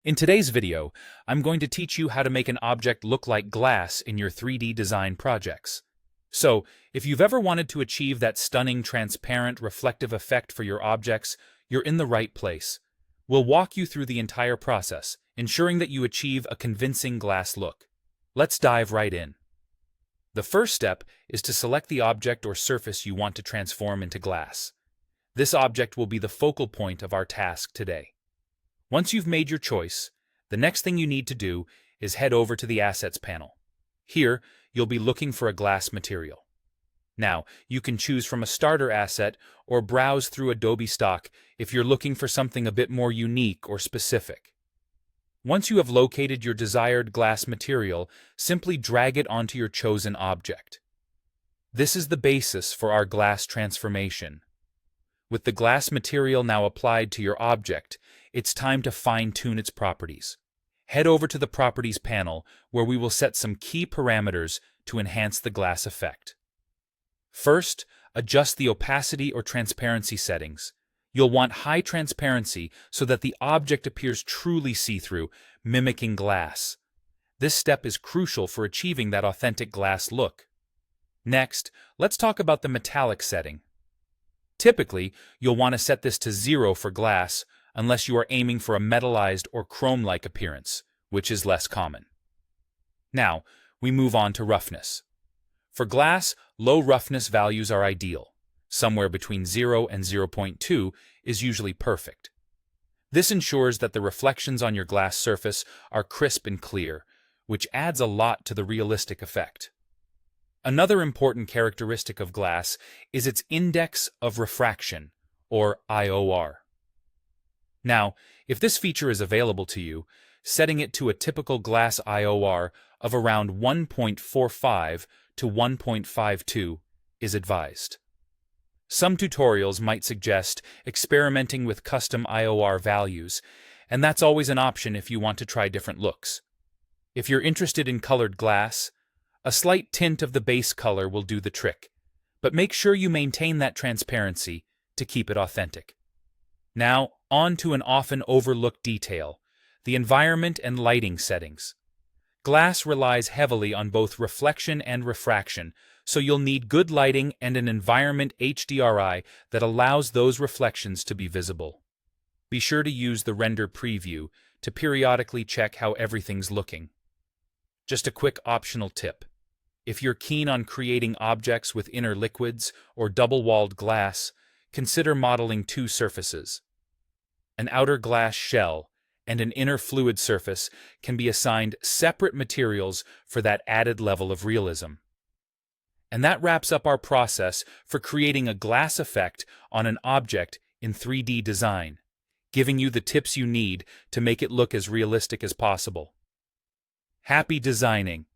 In today's video, I'm going to teach you how to make an object look like glass in your 3D design projects. So, if you've ever wanted to achieve that stunning, transparent, reflective effect for your objects, you're in the right place. We'll walk you through the entire process, ensuring that you achieve a convincing glass look. Let's dive right in. The first step is to select the object or surface you want to transform into glass. This object will be the focal point of our task today. Once you've made your choice, the next thing you need to do is head over to the Assets panel. Here, you'll be looking for a glass material. Now, you can choose from a starter asset or browse through Adobe stock if you're looking for something a bit more unique or specific. Once you have located your desired glass material, simply drag it onto your chosen object. This is the basis for our glass transformation. With the glass material now applied to your object, it's time to fine-tune its properties. Head over to the Properties panel, where we will set some key parameters to enhance the glass effect. First, adjust the opacity or transparency settings. You'll want high transparency so that the object appears truly see-through, mimicking glass. This step is crucial for achieving that authentic glass look. Next, let's talk about the metallic setting. Typically, you'll want to set this to 0 for glass, unless you are aiming for a metallized or chrome-like appearance, which is less common. Now, we move on to roughness. For glass, low roughness values are ideal. Somewhere between 0 and 0.2 is usually perfect. This ensures that the reflections on your glass surface are crisp and clear, which adds a lot to the realistic effect. Another important characteristic of glass is its index of refraction, or IOR. Now, if this feature is available to you, setting it to a typical glass IOR of around 1.45 to 1.52 is advised. Some tutorials might suggest experimenting with custom IOR values, and that's always an option if you want to try different looks. If you're interested in colored glass, a slight tint of the base color will do the trick, but make sure you maintain that transparency to keep it authentic. Now, on to an often overlooked detail, the environment and lighting settings. Glass relies heavily on both reflection and refraction, so you'll need good lighting and an environment HDRI that allows those reflections to be visible. Be sure to use the render preview to periodically check how everything's looking. Just a quick optional tip. If you're keen on creating objects with inner liquids or double-walled glass, consider modeling two surfaces. An outer glass shell and an inner fluid surface can be assigned separate materials for that added level of realism. And that wraps up our process for creating a glass effect on an object in 3D design, giving you the tips you need to make it look as realistic as possible. Happy designing!